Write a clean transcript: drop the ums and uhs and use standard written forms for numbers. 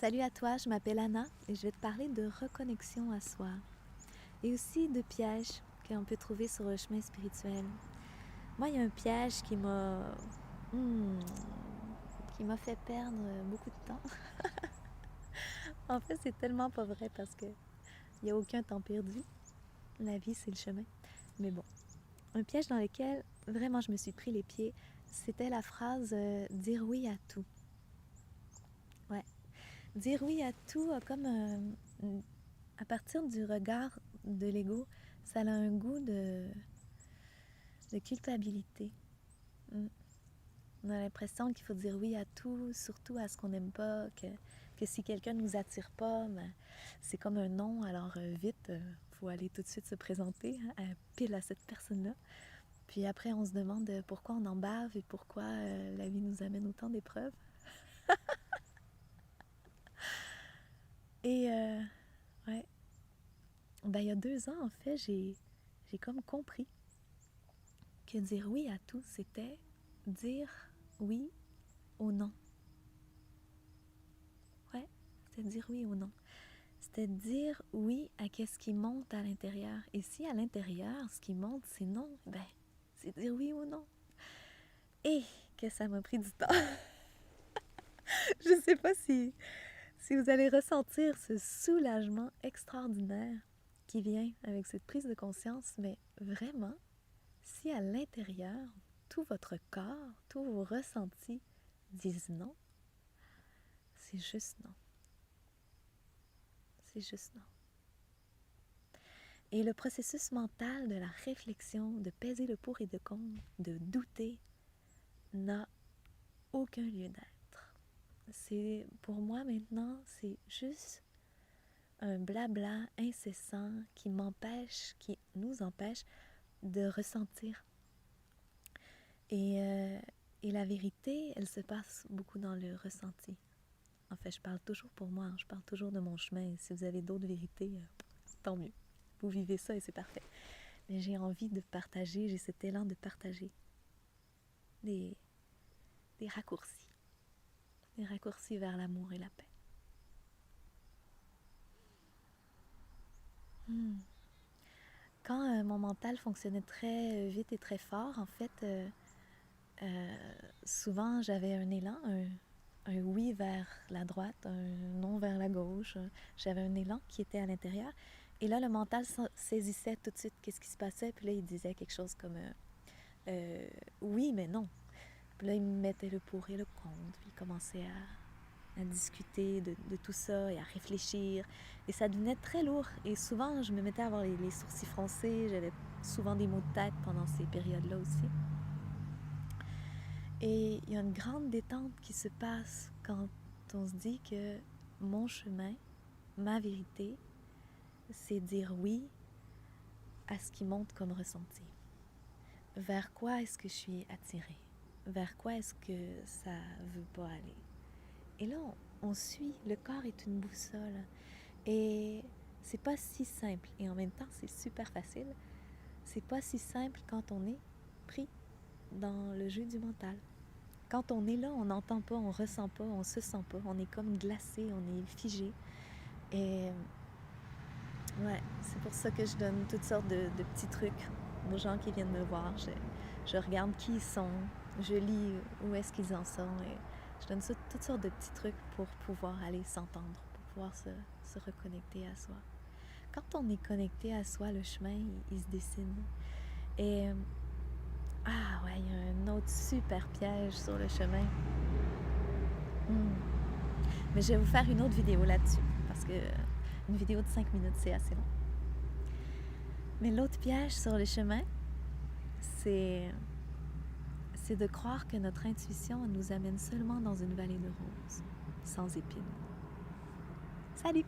Salut à toi, je m'appelle Anna et je vais te parler de reconnexion à soi et aussi de pièges qu'on peut trouver sur le chemin spirituel. Moi, il y a un piège hmm, qui m'a fait perdre beaucoup de temps. En fait, c'est tellement pas vrai parce que il n'y a aucun temps perdu. La vie, c'est le chemin. Mais bon, un piège dans lequel vraiment je me suis pris les pieds, c'était la phrase dire oui à tout. Ouais, dire oui à tout a comme à partir du regard de l'ego, ça a un goût de culpabilité. Mm. On a l'impression qu'il faut dire oui à tout, surtout à ce qu'on n'aime pas, que si quelqu'un ne nous attire pas, ben, c'est comme un non, alors vite, faut aller tout de suite se présenter pile à cette personne-là. Puis après, on se demande pourquoi on en bave et pourquoi la vie nous amène autant d'épreuves. Et ouais, ben, il y a 2 ans, en fait, j'ai comme compris que dire oui à tout, c'était dire oui au non. Ouais, c'était dire oui au non. C'était dire oui à ce qui monte à l'intérieur. Et si à l'intérieur, ce qui monte, c'est non, ben, c'est dire oui ou non. Et que ça m'a pris du temps. Je sais pas si vous allez ressentir ce soulagement extraordinaire qui vient avec cette prise de conscience, mais vraiment, si à l'intérieur, tout votre corps, tous vos ressentis disent non, c'est juste non. C'est juste non. Et le processus mental de la réflexion, de peser le pour et le contre, de douter, n'a aucun lieu d'être. C'est, pour moi maintenant, c'est juste un blabla incessant qui nous empêche de ressentir. Et la vérité, elle se passe beaucoup dans le ressenti. En fait, je parle toujours pour moi, je parle toujours de mon chemin. Si vous avez d'autres vérités, tant mieux. Vous vivez ça et c'est parfait. Mais j'ai envie de partager, j'ai cet élan de partager des raccourcis. Des raccourcis vers l'amour et la paix. Quand mon mental fonctionnait très vite et très fort, en fait, souvent j'avais un élan, un oui vers la droite, un non vers la gauche. J'avais un élan qui était à l'intérieur. Et là, le mental saisissait tout de suite qu'est-ce qui se passait. Puis là, il disait quelque chose comme oui, mais non. Puis là, il mettait le pour et le contre. Puis il commençait à discuter de tout ça et à réfléchir. Et ça devenait très lourd. Et souvent, je me mettais à avoir les sourcils froncés. J'avais souvent des maux de tête pendant ces périodes-là aussi. Et il y a une grande détente qui se passe quand on se dit que mon chemin, ma vérité, c'est dire oui à ce qui monte comme ressenti. Vers quoi est-ce que je suis attirée? Vers quoi est-ce que ça veut pas aller? Et là, on suit. Le corps est une boussole. Et c'est pas si simple. Et en même temps, c'est super facile. C'est pas si simple quand on est pris dans le jeu du mental. Quand on est là, on n'entend pas, on ressent pas, on se sent pas. On est comme glacé, on est figé. Et ouais, c'est pour ça que je donne toutes sortes de petits trucs aux gens qui viennent me voir. Je regarde qui ils sont, je lis où est-ce qu'ils en sont. Et je donne toutes sortes de petits trucs pour pouvoir aller s'entendre, pour pouvoir se reconnecter à soi. Quand on est connecté à soi, le chemin, il se dessine. Et ah ouais, il y a un autre super piège sur le chemin. Mais je vais vous faire une autre vidéo là-dessus, parce que une vidéo de 5 minutes, c'est assez long. Mais l'autre piège sur le chemin, c'est de croire que notre intuition nous amène seulement dans une vallée de roses, sans épines. Salut!